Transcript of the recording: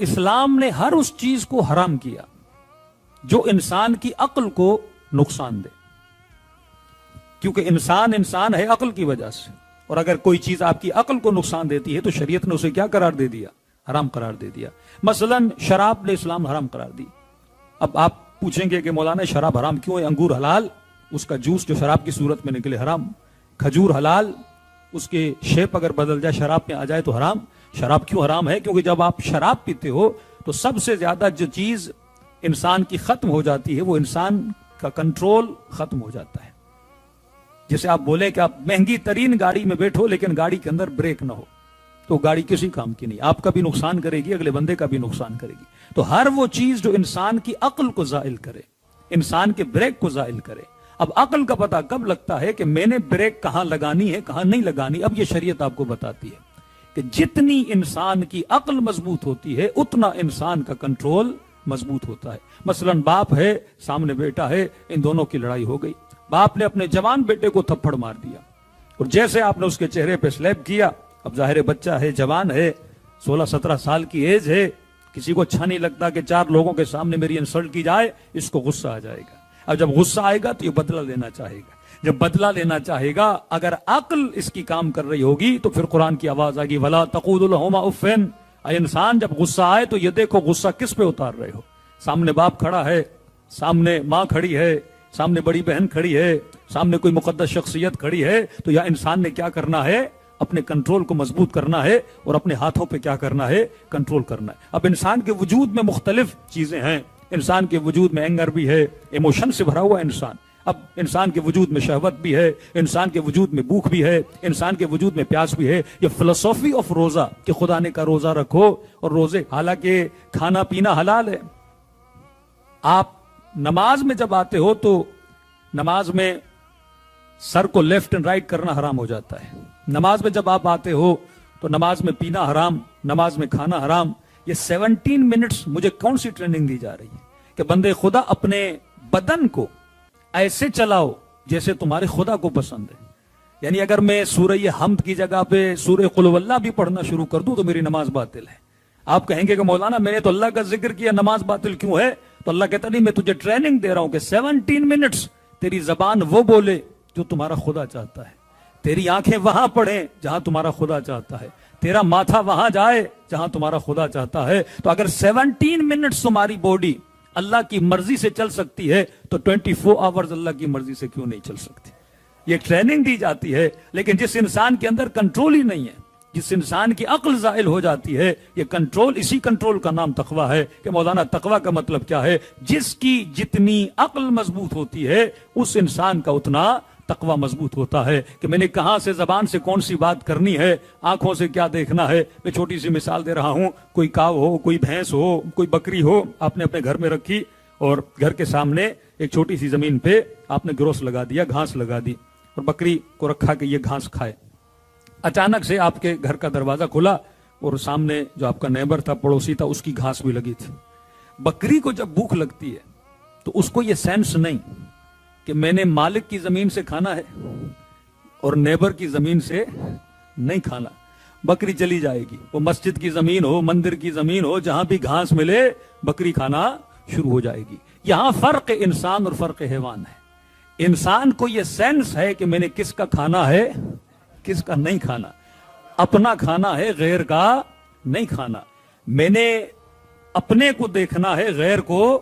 اسلام نے ہر اس چیز کو حرام کیا جو انسان کی عقل کو نقصان دے، کیونکہ انسان ہے عقل کی وجہ سے، اور اگر کوئی چیز آپ کی عقل کو نقصان دیتی ہے تو شریعت نے اسے کیا قرار دے دیا؟ حرام قرار دے دیا۔ مثلا شراب نے اسلام حرام قرار دی۔ اب آپ پوچھیں گے کہ مولانا شراب حرام کیوں ہے؟ انگور حلال، اس کا جوس جو شراب کی صورت میں نکلے حرام، کھجور حلال، اس کے شیپ اگر بدل جائے شراب میں آ جائے تو حرام۔ شراب کیوں حرام ہے؟ کیونکہ جب آپ شراب پیتے ہو تو سب سے زیادہ جو چیز انسان کی ختم ہو جاتی ہے وہ انسان کا کنٹرول ختم ہو جاتا ہے۔ جیسے آپ بولے کہ آپ مہنگی ترین گاڑی میں بیٹھو لیکن گاڑی کے اندر بریک نہ ہو تو گاڑی کسی کام کی نہیں، آپ کا بھی نقصان کرے گی، اگلے بندے کا بھی نقصان کرے گی۔ تو ہر وہ چیز جو انسان کی عقل کو زائل کرے، انسان کے بریک کو زائل کرے۔ اب عقل کا پتہ کب لگتا ہے کہ میں نے بریک کہاں لگانی ہے کہاں نہیں لگانی؟ اب یہ شریعت آپ کو بتاتی ہے کہ جتنی انسان کی عقل مضبوط ہوتی ہے اتنا انسان کا کنٹرول مضبوط ہوتا ہے۔ مثلا باپ ہے، سامنے بیٹا ہے، ان دونوں کی لڑائی ہو گئی، باپ نے اپنے جوان بیٹے کو تھپڑ مار دیا، اور جیسے آپ نے اس کے چہرے پہ سلیپ کیا، اب ظاہر بچہ ہے، جوان ہے، 16-17 سال کی ایج ہے، کسی کو اچھا نہیں لگتا کہ 4 لوگوں کے سامنے میری انسلٹ کی جائے، اس کو غصہ آ جائے گا۔ اب جب غصہ آئے گا تو یہ بدلہ لینا چاہے گا، جب بدلہ لینا چاہے گا اگر عقل اس کی کام کر رہی ہوگی تو پھر قرآن کی آواز آ گی وَلَا تَقُولُوا لَهُمَا اُفٍّ۔ اے انسان جب غصہ آئے تو یہ دیکھو غصہ کس پہ اتار رہے ہو۔ سامنے باپ کھڑا ہے، سامنے ماں کھڑی ہے، سامنے بڑی بہن کھڑی ہے، سامنے کوئی مقدس شخصیت کھڑی ہے، تو یا انسان نے کیا کرنا ہے؟ اپنے کنٹرول کو مضبوط کرنا ہے، اور اپنے ہاتھوں پہ کیا کرنا ہے؟ کنٹرول کرنا ہے۔ اب انسان کے وجود میں مختلف چیزیں ہیں، انسان کے وجود میں اینگر بھی ہے، ایموشن سے بھرا ہوا انسان۔ اب انسان کے وجود میں شہوت بھی ہے، انسان کے وجود میں بھوک بھی ہے، انسان کے وجود میں پیاس بھی ہے۔ یہ فلسفی آف روزہ کہ خدا نے کہا روزہ رکھو، اور روزے حالانکہ کھانا پینا حلال ہے۔ آپ نماز میں جب آتے ہو تو نماز میں سر کو لیفٹ اینڈ رائٹ کرنا حرام ہو جاتا ہے۔ نماز میں جب آپ آتے ہو تو نماز میں پینا حرام، نماز میں کھانا حرام۔ یہ 17 منٹس مجھے کون سی ٹریننگ دی جا رہی ہے کہ بندے خدا اپنے بدن کو ایسے چلاؤ جیسے تمہارے خدا کو پسند ہے۔ یعنی اگر میں سورہ حمد کی جگہ پہ سورہ قل هو اللہ بھی پڑھنا شروع کر دوں تو میری نماز باطل ہے۔ آپ کہیں گے کہ مولانا میں نے تو اللہ کا ذکر کیا، نماز باطل کیوں ہے؟ تو اللہ کہتا نہیں، میں تجھے ٹریننگ دے رہا ہوں کہ 17 منٹس تیری زبان وہ بولے جو تمہارا خدا چاہتا ہے، تیری آنکھیں وہاں پڑھیں جہاں تمہارا خدا چاہتا ہے، تیرا ماتھا وہاں جائے جہاں تمہارا خدا چاہتا ہے۔ تو اگر 17 منٹس تمہاری باڈی اللہ کی مرضی سے چل سکتی ہے تو 24 آورز اللہ کی مرضی سے کیوں نہیں چل سکتی؟ یہ ٹریننگ دی جاتی ہے۔ لیکن جس انسان کے اندر کنٹرول ہی نہیں ہے، جس انسان کی عقل زائل ہو جاتی ہے، یہ کنٹرول، اسی کنٹرول کا نام تقویٰ ہے۔ کہ مولانا تقویٰ کا مطلب کیا ہے؟ جس کی جتنی عقل مضبوط ہوتی ہے اس انسان کا اتنا تقویٰ مضبوط ہوتا ہے کہ میں نے کہاں سے زبان سے کون سی بات کرنی ہے، آنکھوں سے کیا دیکھنا ہے۔ میں چھوٹی سی مثال دے رہا ہوں، کوئی کاؤ ہو، کوئی بھینس ہو، کوئی بکری ہو، آپ نے اپنے گھر میں رکھی اور گھر کے سامنے ایک چھوٹی سی زمین پہ آپ نے گروس لگا دیا، گھاس لگا دی، اور بکری کو رکھا کہ یہ گھاس کھائے۔ اچانک سے آپ کے گھر کا دروازہ کھلا اور سامنے جو آپ کا نیبر تھا، پڑوسی تھا، اس کی گھاس بھی لگی تھی۔ بکری کو جب بھوک لگتی ہے تو اس کو یہ سینس نہیں کہ میں نے مالک کی زمین سے کھانا ہے اور نیبر کی زمین سے نہیں کھانا۔ بکری چلی جائے گی، وہ مسجد کی زمین ہو، مندر کی زمین ہو، جہاں بھی گھاس ملے بکری کھانا شروع ہو جائے گی۔ یہاں فرق انسان اور فرق حیوان ہے۔ انسان کو یہ سینس ہے کہ میں نے کس کا کھانا ہے، کس کا نہیں کھانا، اپنا کھانا ہے، غیر کا نہیں کھانا۔ میں نے اپنے کو دیکھنا ہے، غیر کو